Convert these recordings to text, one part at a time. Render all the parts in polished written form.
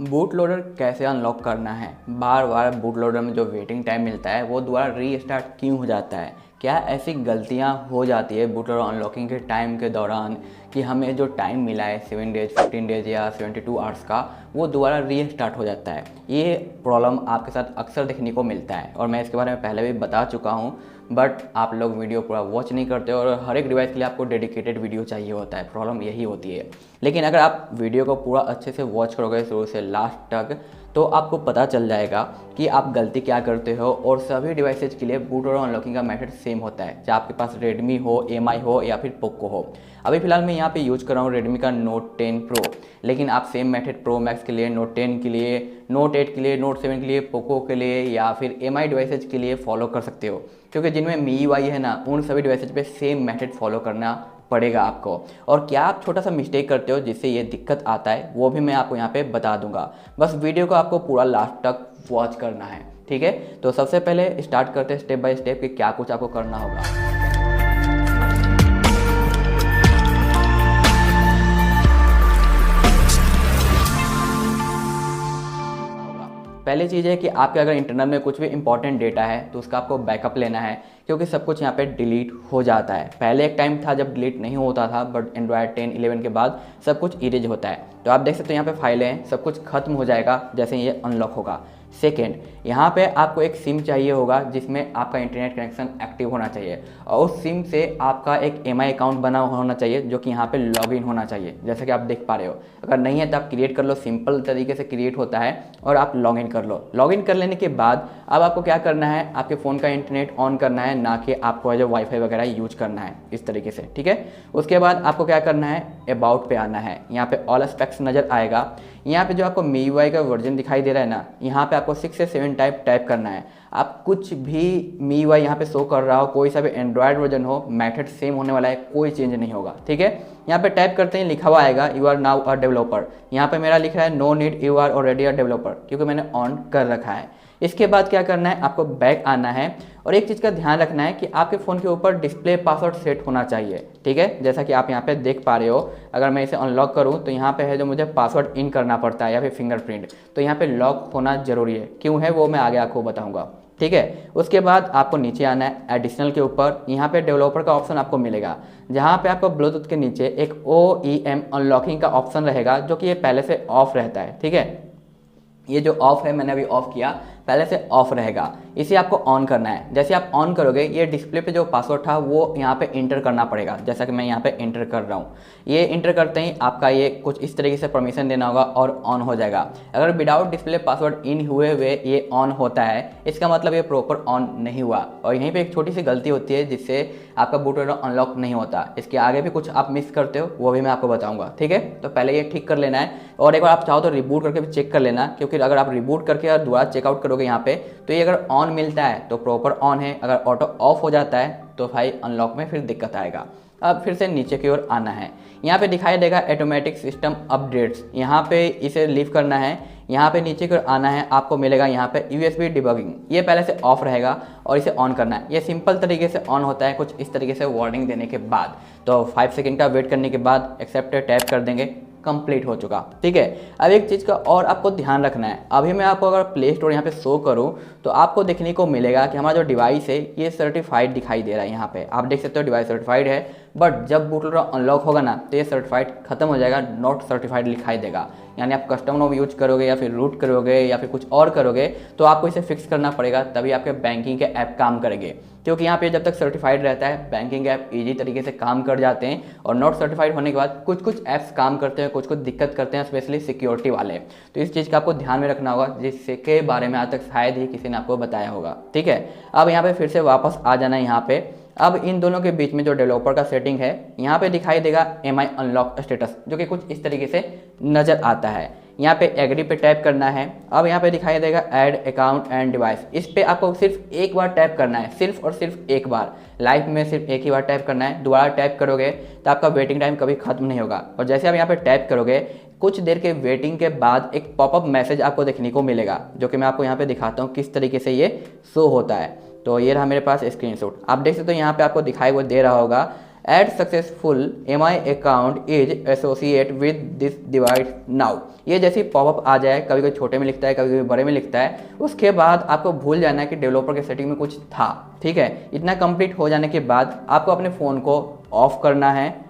Boot loader कैसे unlock करना है। बार बार बूट लोडर में जो वेटिंग टाइम मिलता है वो दोबारा रीस्टार्ट क्यों हो जाता है। क्या ऐसी गलतियां हो जाती है बूट लोडर अनलॉकिंग के टाइम के दौरान कि हमें जो टाइम मिला है 7 डेज 15 डेज या 72 आवर्स का वो दोबारा रीस्टार्ट हो जाता है। ये प्रॉब्लम आपके साथ अक्सर देखने को मिलता है और मैं इसके बारे में पहले भी बता चुका हूँ, बट आप लोग वीडियो पूरा वॉच नहीं करते और हर एक डिवाइस के लिए आपको डेडिकेटेड वीडियो चाहिए होता है। प्रॉब्लम यही होती है। लेकिन अगर आप वीडियो को पूरा अच्छे से वॉच करोगे शुरू से लास्ट तक तो आपको पता चल जाएगा कि आप गलती क्या करते हो। और सभी डिवाइसेज के लिए बूट लोडर अनलॉकिंग का मेथड सेम होता है, चाहे आपके पास रेडमी हो, एमआई हो या फिर पोको हो। अभी फिलहाल मैं यहाँ पे यूज कर रहा हूँ रेडमी का नोट 10 प्रो, लेकिन आप सेम मेथड प्रो मैक्स के लिए, नोट 10 के लिए, नोट 8 के लिए, नोट 7 के लिए, पोको के लिए या फिर एमआई डिवाइसेज के लिए फॉलो कर सकते हो। क्योंकि जिनमें MIUI है ना, उन सभी डिवाइसेज पे सेम मेथड फॉलो करना पड़ेगा आपको। और क्या आप छोटा सा मिस्टेक करते हो जिससे ये दिक्कत आता है वो भी मैं आपको यहाँ पे बता दूंगा। बस वीडियो को आपको पूरा लास्ट तक वॉच करना है, ठीक है। तो सबसे पहले स्टार्ट करते हैं स्टेप बाय स्टेप कि क्या कुछ आपको करना होगा। पहली चीज़ है कि आपके अगर इंटरनल में कुछ भी इंपॉर्टेंट डेटा है तो उसका आपको बैकअप लेना है, क्योंकि सब कुछ यहाँ पे डिलीट हो जाता है। पहले एक टाइम था जब डिलीट नहीं होता था, बट एंड्रॉयड 10 11 के बाद सब कुछ इरेज होता है। तो आप देख सकते हो यहाँ पे फाइलें हैं, सब कुछ खत्म हो जाएगा जैसे ये अनलॉक होगा। सेकेंड, यहाँ पे आपको एक सिम चाहिए होगा जिसमें आपका इंटरनेट कनेक्शन एक्टिव होना चाहिए और उस सिम से आपका एक एमआई अकाउंट बना होना चाहिए जो कि यहाँ पे लॉगिन होना चाहिए, जैसा कि आप देख पा रहे हो। अगर नहीं है तो आप क्रिएट कर लो, सिंपल तरीके से क्रिएट होता है और आप लॉगिन कर लो। लॉगिन कर लेने के बाद अब आपको क्या करना है, आपके फ़ोन का इंटरनेट ऑन करना है, ना कि आपको जो वाईफाई वगैरह यूज करना है इस तरीके से, ठीक है। उसके बाद आपको क्या करना है, अबाउट पे आना है। यहाँ पे ऑल एस्पेक्ट्स नज़र आएगा। यहाँ पे जो आपको MIUI का वर्जन दिखाई दे रहा है ना, यहाँ पे आपको 6 से 7 टाइप करना है। आप कुछ भी MIUI यहाँ पे शो कर रहा हो, कोई सा भी एंड्रॉयड वर्जन हो, मेथड सेम होने वाला है, कोई चेंज नहीं होगा, ठीक है। यहाँ पे टाइप करते ही लिखा हुआ आएगा you are now a developer. यहाँ पे मेरा लिख रहा है no need, you are already a developer, क्योंकि मैंने ऑन कर रखा है। इसके बाद क्या करना है, आपको बैक आना है और एक चीज़ का ध्यान रखना है कि आपके फ़ोन के ऊपर डिस्प्ले पासवर्ड सेट होना चाहिए, ठीक है। जैसा कि आप यहाँ पे देख पा रहे हो, अगर मैं इसे अनलॉक करूँ तो यहाँ पे है जो मुझे पासवर्ड इन करना पड़ता है या फिर फिंगरप्रिंट, तो यहाँ पे लॉक होना जरूरी है। क्यों है वो मैं आगे आपको बताऊँगा, ठीक है। उसके बाद आपको नीचे आना है एडिशनल के ऊपर। यहाँ पे डेवलपर का ऑप्शन आपको मिलेगा, जहाँ पे आपको ब्लूटूथ के नीचे एक OEM अनलॉकिंग का ऑप्शन रहेगा, जो कि ये पहले से ऑफ रहता है, ठीक है। ये जो ऑफ है मैंने अभी ऑफ किया, पहले से ऑफ रहेगा, इसे आपको ऑन करना है। जैसे आप ऑन करोगे ये डिस्प्ले पे जो पासवर्ड था वो यहाँ पे इंटर करना पड़ेगा, जैसा कि मैं यहाँ पे इंटर कर रहा हूँ। ये इंटर करते ही आपका ये कुछ इस तरीके से परमिशन देना होगा और ऑन हो जाएगा। अगर विदाउट डिस्प्ले पासवर्ड इन हुए हुए ये ऑन होता है, इसका मतलब ये प्रॉपर ऑन नहीं हुआ। और यहीं पर एक छोटी सी गलती होती है जिससे आपका बूट लोडर अनलॉक नहीं होता। इसके आगे भी कुछ आप मिस करते हो वो भी मैं आपको बताऊँगा, ठीक है। तो पहले ये ठीक कर लेना है और एक बार आप चाहो तो रिबूट करके भी चेक कर लेना, क्योंकि अगर आप रिबूट करके और दोबारा चेकआउट करोगे यहाँ पे तो ये अगर ऑन मिलता है तो प्रॉपर ऑन है, अगर ऑटो ऑफ हो जाता है तो भाई अनलॉक में फिर दिक्कत आएगा। अब फिर से नीचे की ओर आना है, यहाँ पे दिखाई देगा ऑटोमेटिक सिस्टम अपडेट्स, यहाँ पे इसे लीव करना है। यहाँ पे नीचे की ओर आना है, आपको मिलेगा यहाँ पे USB डिबगिंग, ये पहले से ऑफ रहेगा और इसे ऑन करना है। ये सिंपल तरीके से ऑन होता है कुछ इस तरीके से वार्निंग देने के बाद। तो 5 सेकंड का वेट करने के बाद एक्सेप्ट टैप कर देंगे, कंप्लीट हो चुका, ठीक है। अब एक चीज़ का और आपको ध्यान रखना है, अभी मैं आपको अगर प्ले स्टोर यहाँ पे शो करूँ तो आपको देखने को मिलेगा कि हमारा जो डिवाइस है ये सर्टिफाइड दिखाई दे रहा है। यहाँ पे आप देख सकते हो डिवाइस सर्टिफाइड है, बट जब बूट लोडर अनलॉक होगा ना तो ये सर्टिफाइड खत्म हो जाएगा, नॉट सर्टिफाइड दिखाई देगा। यानी आप कस्टम नोब यूज करोगे या फिर रूट करोगे या फिर कुछ और करोगे तो आपको इसे फिक्स करना पड़ेगा, तभी आपके बैंकिंग के ऐप काम करेंगे। क्योंकि यहाँ पे जब तक सर्टिफाइड रहता है बैंकिंग ऐप इजी तरीके से काम कर जाते हैं, और नॉट सर्टिफाइड होने के बाद कुछ ऐप्स काम करते हैं, कुछ दिक्कत करते हैं, स्पेशली सिक्योरिटी वाले। तो इस चीज़ का आपको ध्यान में रखना होगा, जिसके बारे में आज तक शायद ही किसी ने आपको बताया होगा, ठीक है। अब यहाँ पे फिर से वापस आ जाना है यहाँ पे। अब इन दोनों के बीच में जो डेवलपर का सेटिंग है यहाँ पे दिखाई देगा MI अनलॉक स्टेटस, जो कि कुछ इस तरीके से नज़र आता है। यहाँ पे एग्री पे टैप करना है। अब यहाँ पे दिखाई देगा ऐड अकाउंट एंड डिवाइस, इस पे आपको सिर्फ एक बार टैप करना है, सिर्फ और सिर्फ एक बार। लाइफ में सिर्फ एक ही बार टैप करना है, दोबारा टैप करोगे तो आपका वेटिंग टाइम कभी खत्म नहीं होगा। और जैसे आप यहाँ पे टैप करोगे कुछ देर के वेटिंग के बाद एक पॉपअप मैसेज आपको देखने को मिलेगा, जो कि मैं आपको यहाँ पे दिखाता हूँ किस तरीके से ये शो होता है। तो ये रहा मेरे पास स्क्रीनशॉट, आप देख सकते हो यहाँ पे आपको दिखाई वो दे रहा होगा add successful MI account is associate with this device now. ये जैसे पॉपअप आ जाए, कभी कभी छोटे में लिखता है, कभी कभी बड़े में लिखता है, उसके बाद आपको भूल जाना है कि डेवलपर के सेटिंग में कुछ था। ठीक है, इतना कंप्लीट हो जाने के बाद आपको अपने फ़ोन को ऑफ करना है,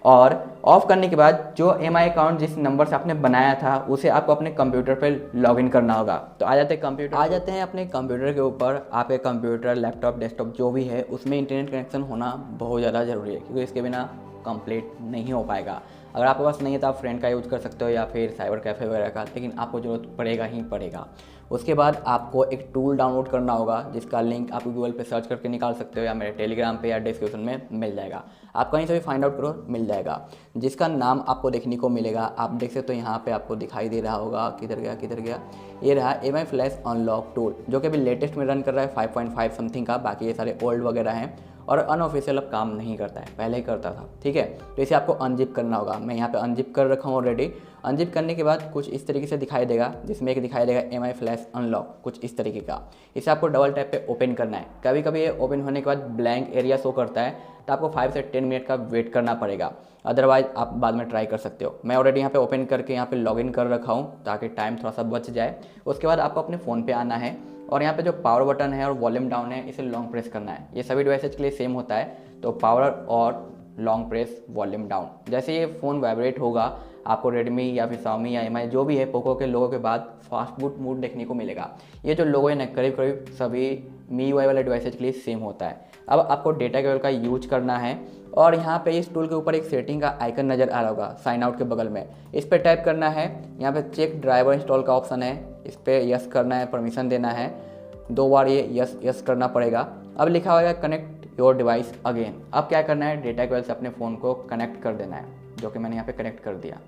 और ऑफ करने के बाद जो MI अकाउंट जिस नंबर से आपने बनाया था उसे आपको अपने कंप्यूटर पर लॉगिन करना होगा। तो आ जाते हैं अपने कंप्यूटर के ऊपर। आपके कंप्यूटर, लैपटॉप, डेस्कटॉप जो भी है उसमें इंटरनेट कनेक्शन होना बहुत ज़्यादा ज़रूरी है, क्योंकि इसके बिना कंप्लीट नहीं हो पाएगा। अगर आपके पास नहीं है तो आप फ्रेंड का यूज़ कर सकते हो या फिर साइबर कैफ़े वगैरह का, लेकिन आपको ज़रूरत पड़ेगा ही पड़ेगा। उसके बाद आपको एक टूल डाउनलोड करना होगा, जिसका लिंक आप गूगल पे सर्च करके निकाल सकते हो, या मेरे टेलीग्राम पे या डिस्क्रिप्शन में मिल जाएगा। आप कहीं से भी फाइंड आउट करो, मिल जाएगा। जिसका नाम आपको देखने को मिलेगा, आप देख सकते हो यहाँ पे आपको दिखाई दे रहा होगा। किधर गया, ये रहा MI फ्लैश अनलॉक टूल, जो कि अभी लेटेस्ट में रन कर रहा है 5.5 समथिंग का। बाकी ये सारे ओल्ड वगैरह हैं और अनऑफिशियल अब काम नहीं करता है, पहले ही करता था। ठीक है, तो इसे आपको अनजिप करना होगा। मैं यहाँ पे अनजिप कर रखा हूँ ऑलरेडी। अनजिप करने के बाद कुछ इस तरीके से दिखाई देगा, जिसमें एक दिखाई देगा MI फ्लैश अनलॉक, कुछ इस तरीके का। इसे आपको डबल टैप पे ओपन करना है। कभी कभी ये ओपन होने के बाद ब्लैंक एरिया शो करता है, तो आपको 5 से 10 मिनट का वेट करना पड़ेगा, अदरवाइज आप बाद में ट्राई कर सकते हो। मैं ऑलरेडी यहाँ पे ओपन करके यहाँ पे लॉगिन कर रखा हूँ, ताकि टाइम थोड़ा सा बच जाए। उसके बाद आपको अपने फ़ोन पे आना है, और यहाँ पे जो पावर बटन है और वॉल्यूम डाउन है, इसे लॉन्ग प्रेस करना है। ये सभी डिवाइसेज के लिए सेम होता है, तो पावर और लॉन्ग प्रेस वॉल्यूम डाउन। जैसे ये फ़ोन वाइब्रेट होगा, आपको रेडमी या फिर Xiaomi या MI जो भी है, पोको के लोगों के बाद फास्ट बूट मोड देखने को मिलेगा। ये जो लोगो है ना, करीब करीब सभी MIUI वाले डिवाइसेज के लिए सेम होता है। अब आपको डेटा केबल का यूज करना है, और यहाँ पे इस टूल के ऊपर एक सेटिंग का आइकन नज़र आ रहा होगा साइन आउट के बगल में, इस पर टाइप करना है। यहाँ पे चेक ड्राइवर इंस्टॉल का ऑप्शन है, इस पर यस करना है, परमिशन देना है 2 बार, ये यस करना पड़ेगा। अब लिखा होगा कनेक्ट योर डिवाइस अगेन। अब क्या करना है, डेटा केबल से अपने फ़ोन को कनेक्ट कर देना है, जो कि मैंने यहाँ पे कनेक्ट कर दिया।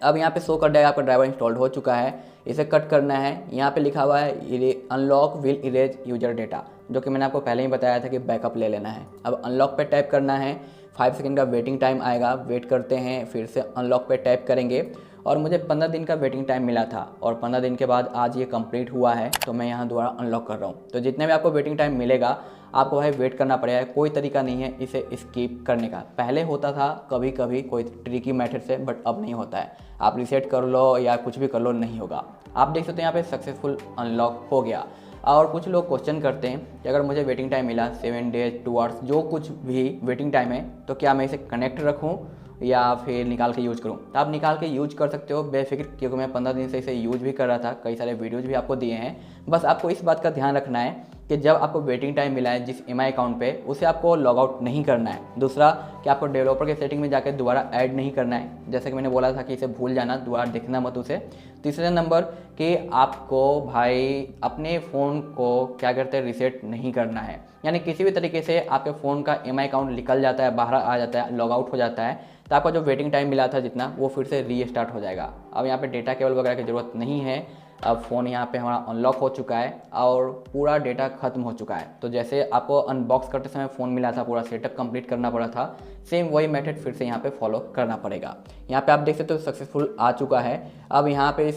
अब यहाँ पे शो कर जाएगा आपका ड्राइवर इंस्टॉल्ड हो चुका है। इसे कट करना है। यहाँ पे लिखा हुआ है unlock will erase user data, जो कि मैंने आपको पहले ही बताया था कि बैकअप ले लेना है। अब अनलॉक पे टैप करना है, 5 सेकंड का वेटिंग टाइम आएगा, वेट करते हैं, फिर से अनलॉक पे टैप करेंगे। और मुझे 15 दिन का वेटिंग टाइम मिला था, और 15 दिन के बाद आज ये कंप्लीट हुआ है, तो मैं यहाँ दोबारा अनलॉक कर रहा हूँ। तो जितने भी आपको वेटिंग टाइम मिलेगा, आपको भाई वेट करना पड़ेगा। कोई तरीका नहीं है इसे स्किप करने का। पहले होता था कभी कभी कोई ट्रिकी मेथड से, बट अब नहीं होता है। आप रिसेट कर लो या कुछ भी कर लो, नहीं होगा। आप देख सकते हैं यहाँ पे सक्सेसफुल अनलॉक हो गया। और कुछ लोग क्वेश्चन करते हैं कि अगर मुझे वेटिंग टाइम मिला 7 डेज 2 आवर्स, जो कुछ भी वेटिंग टाइम है, तो क्या मैं इसे कनेक्ट रखूँ या फिर निकाल के यूज़ करूँ? तो आप निकाल के यूज कर सकते हो बेफिक्र, क्योंकि मैं 15 दिन से इसे यूज भी कर रहा था। कई सारे वीडियोज़ भी आपको दिए हैं। बस आपको इस बात का ध्यान रखना है कि जब आपको वेटिंग टाइम मिला है जिस MI अकाउंट पे, उसे आपको लॉग आउट नहीं करना है। दूसरा कि आपको डेवलपर के सेटिंग में जाकर दोबारा ऐड नहीं करना है, जैसे कि मैंने बोला था कि इसे भूल जाना, दोबारा देखना मत उसे। तीसरे नंबर कि आपको भाई अपने फ़ोन को क्या करते हैं, रिसेट नहीं करना है। यानी किसी भी तरीके से आपके फ़ोन का MI अकाउंट निकल जाता है, बाहर आ जाता है, लॉग आउट हो जाता है, तो आपका जो वेटिंग टाइम मिला था जितना, वो फिर से रीस्टार्ट हो जाएगा। अब यहाँ पे डेटा केबल वगैरह की ज़रूरत नहीं है। अब फ़ोन यहाँ पे हमारा अनलॉक हो चुका है और पूरा डेटा ख़त्म हो चुका है। तो जैसे आपको अनबॉक्स करते समय फ़ोन मिला था, पूरा सेटअप कंप्लीट करना पड़ा था, सेम वही मेथड फिर से यहाँ पे फॉलो करना पड़ेगा। यहाँ पे आप देख सकते हो सक्सेसफुल आ चुका है। अब यहाँ पे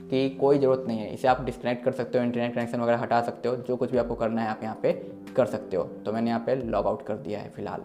की कोई ज़रूरत नहीं है, इसे आप डिस्कनेक्ट कर सकते हो, इंटरनेट कनेक्शन वगैरह हटा सकते हो, जो कुछ भी आपको करना है आप यहाँ पे कर सकते हो। तो मैंने यहाँ पे लॉग आउट कर दिया है फ़िलहाल।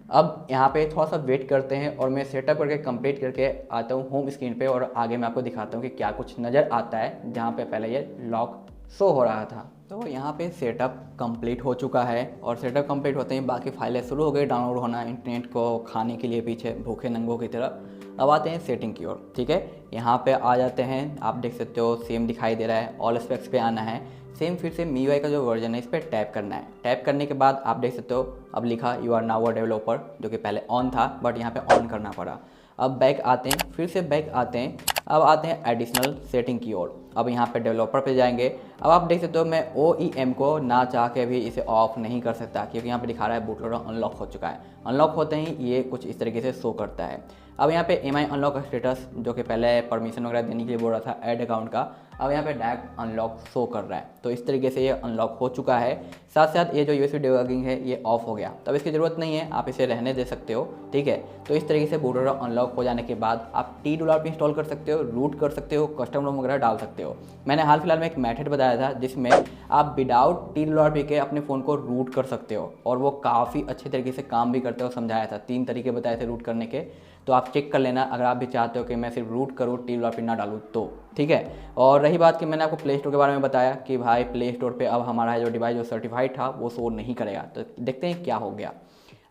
अब यहाँ पे थोड़ा सा वेट करते हैं, और मैं सेटअप करके कंप्लीट करके आता हूँ होम स्क्रीन पे, और आगे मैं आपको दिखाता हूँ कि क्या कुछ नज़र आता है जहाँ पे पहले ये लॉक शो हो रहा था। तो यहाँ पे सेटअप कंप्लीट हो चुका है, और सेटअप कंप्लीट होते ही बाकी फाइलें शुरू हो गई डाउनलोड होना, इंटरनेट को खाने के लिए पीछे भूखे नंगों की तरह। अब आते हैं सेटिंग की ओर। ठीक है, यहाँ पे आ जाते हैं, आप देख सकते हो सेम दिखाई दे रहा है, ऑल स्पेक्स पे आना है। सेम फिर से MIUI का जो वर्जन है इस पर टैप करना है। टैप करने के बाद आप देख सकते हो अब लिखा you are now a developer, जो कि पहले ऑन था बट यहाँ पे ऑन करना पड़ा। अब बैक आते हैं, फिर से बैक आते हैं। अब आते हैं एडिशनल सेटिंग की ओर। अब यहाँ पे डेवलपर पे जाएंगे। अब आप देख सकते हो मैं OEM को ना चाह के भी इसे ऑफ नहीं कर सकता, क्योंकि यहाँ पे दिखा रहा है बूट लोडर अनलॉक हो चुका है। अनलॉक होते ही ये कुछ इस तरीके से शो करता है। अब यहाँ पे MI अनलॉक स्टेटस, जो कि पहले परमिशन वगैरह देने के लिए बोल रहा था ऐड अकाउंट का, अब यहाँ पे डायरेक्ट अनलॉक शो कर रहा है। तो इस तरीके से ये अनलॉक हो चुका है। साथ साथ ये जो USB डिबगिंग है ये ऑफ हो गया, तब इसकी ज़रूरत नहीं है, आप इसे रहने दे सकते हो। ठीक है, तो इस तरीके से बूट लोडर अनलॉक हो जाने के बाद आप TDoLRP इंस्टॉल कर सकते हो, रूट कर सकते हो, कस्टम रोम वगैरह डाल सकते हो। हो। मैंने हाल फिलहाल में एक मेथड बताया था जिसमें आप विदाउट TLRP के अपने फ़ोन को रूट कर सकते हो, और वो काफ़ी अच्छे तरीके से काम भी करते हो। समझाया था, 3 तरीके बताए थे रूट करने के, तो आप चेक कर लेना अगर आप भी चाहते हो कि मैं सिर्फ रूट करूँ, TLRP ना डालूँ तो, ठीक है। और रही बात कि मैंने आपको प्ले स्टोर के बारे में बताया कि भाई प्ले स्टोर पर अब हमारा जो डिवाइस जो सर्टिफाइड था वो शो नहीं करेगा, तो देखते हैं क्या हो गया।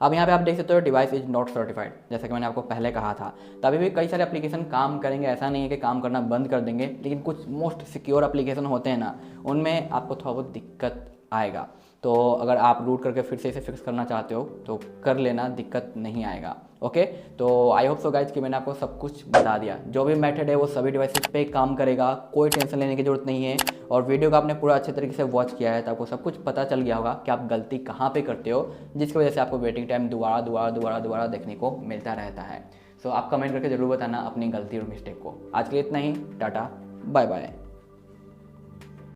अब यहाँ पे आप देख सकते हो डिवाइस इज नॉट सर्टिफाइड, जैसा कि मैंने आपको पहले कहा था। तो अभी भी कई सारे एप्लीकेशन काम करेंगे, ऐसा नहीं है कि काम करना बंद कर देंगे, लेकिन कुछ मोस्ट सिक्योर एप्लीकेशन होते हैं ना, उनमें आपको थोड़ा बहुत दिक्कत आएगा। तो अगर आप रूट करके फिर से इसे फिक्स करना चाहते हो तो कर लेना, दिक्कत नहीं आएगा। ओके, तो आई होप सो गाइज कि मैंने आपको सब कुछ बता दिया। जो भी मेथड है वो सभी डिवाइसेस पे काम करेगा, कोई टेंशन लेने की ज़रूरत नहीं है। और वीडियो को आपने पूरा अच्छे तरीके से वॉच किया है तो आपको सब कुछ पता चल गया होगा कि आप गलती कहाँ पे करते हो, जिसकी वजह से आपको वेटिंग टाइम दोबारा देखने को मिलता रहता है। सो आप कमेंट करके ज़रूर बताना अपनी गलती और मिस्टेक को। आज के लिए इतना ही, टाटा बाय बाय।